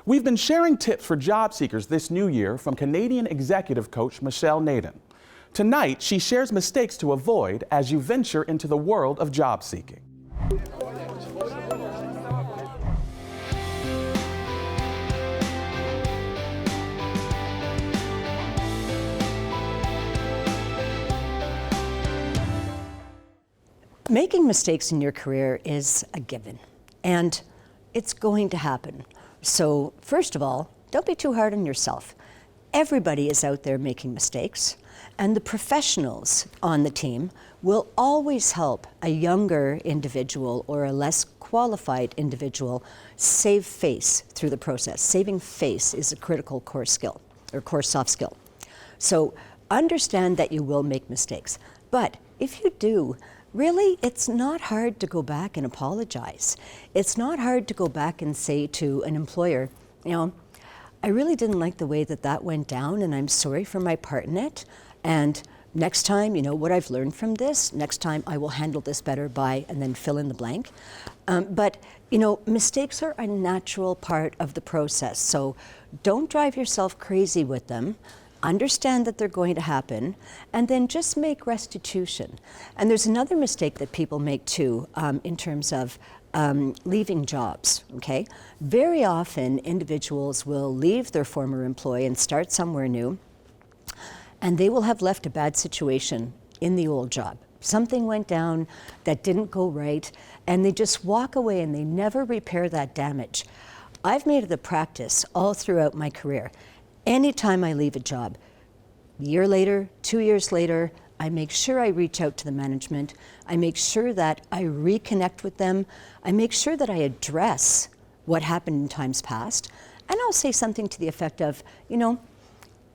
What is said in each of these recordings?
We've been sharing tips for job seekers this new year from Canadian executive coach Michelle Naden. Tonight, she shares mistakes to avoid as you venture into the world of job seeking. Making mistakes in your career is a given, and it's going to happen. So first of all, don't be too hard on yourself. Everybody is out there making mistakes, and the professionals on the team will always help a younger individual or a less qualified individual save face through the process. Saving face is a critical core skill, or core soft skill. So understand that you will make mistakes, but if you do, really, it's not hard to go back and apologize. It's not hard to go back and say to an employer, you know, I really didn't like the way that that went down, and I'm sorry for my part in it. And next time, you know, what I've learned from this, next time I will handle this better by, and then fill in the blank. But, you know, mistakes are a natural part of the process. So don't drive yourself crazy with them. Understand that they're going to happen, and then just make restitution. And there's another mistake that people make too, in terms of leaving jobs, okay? Very often, individuals will leave their former employee and start somewhere new, and they will have left a bad situation in the old job. Something went down that didn't go right, and they just walk away and they never repair that damage. I've made it a practice all throughout my career. Anytime I leave a job, a year later, 2 years later, I make sure I reach out to the management. I make sure that I reconnect with them. I make sure that I address what happened in times past. And I'll say something to the effect of, you know,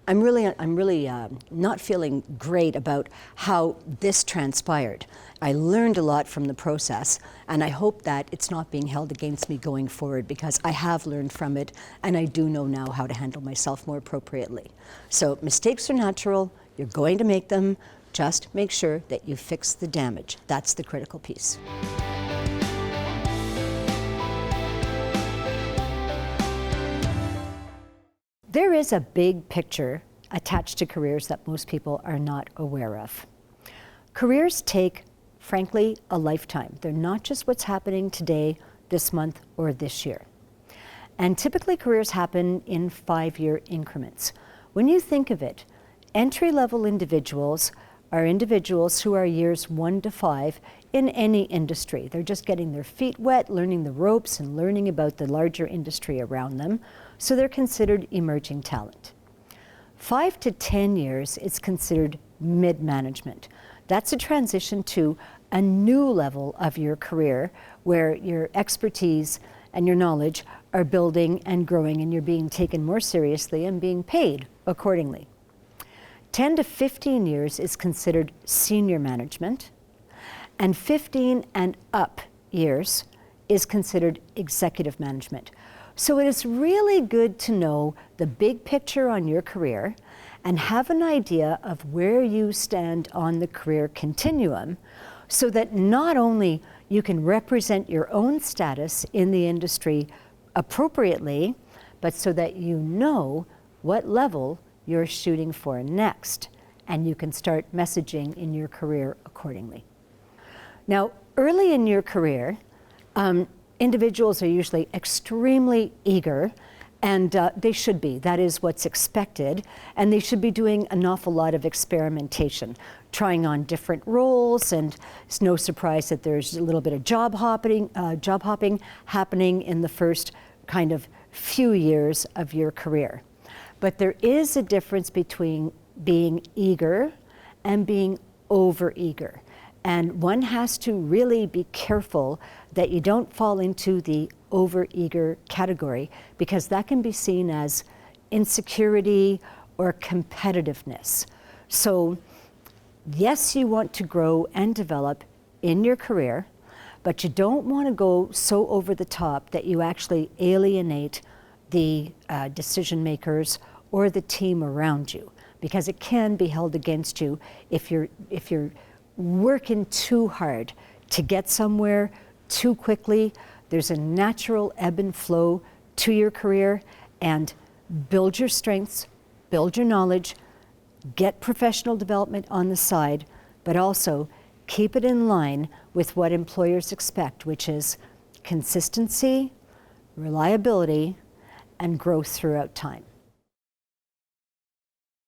I'm really not feeling great about how this transpired. I learned a lot from the process, and I hope that it's not being held against me going forward, because I have learned from it, and I do know now how to handle myself more appropriately. So mistakes are natural. You're going to make them. Just make sure that you fix the damage. That's the critical piece. There is a big picture attached to careers that most people are not aware of. Careers take, frankly, a lifetime. They're not just what's happening today, this month, or this year. And typically careers happen in 5-year increments. When you think of it, entry-level individuals are individuals who are years 1 to 5 in any industry. They're just getting their feet wet, learning the ropes, and learning about the larger industry around them. So they're considered emerging talent. 5 to 10 years is considered mid-management. That's a transition to a new level of your career where your expertise and your knowledge are building and growing, and you're being taken more seriously and being paid accordingly. 10 to 15 years is considered senior management, and 15 and up years is considered executive management. So it is really good to know the big picture on your career and have an idea of where you stand on the career continuum, so that not only you can represent your own status in the industry appropriately, but so that you know what level you're shooting for next, and you can start messaging in your career accordingly. Now, early in your career, individuals are usually extremely eager, and they should be. That is what's expected, and they should be doing an awful lot of experimentation, trying on different roles, and it's no surprise that there's a little bit of job hopping happening in the first kind of few years of your career. But there is a difference between being eager and being over-eager. And one has to really be careful that you don't fall into the over-eager category, because that can be seen as insecurity or competitiveness. So yes, you want to grow and develop in your career, but you don't want to go so over the top that you actually alienate the decision makers or the team around you, because it can be held against you if you're working too hard to get somewhere too quickly. There's a natural ebb and flow to your career and build your strengths, build your knowledge, get professional development on the side, but also keep it in line with what employers expect, which is consistency, reliability, and growth throughout time.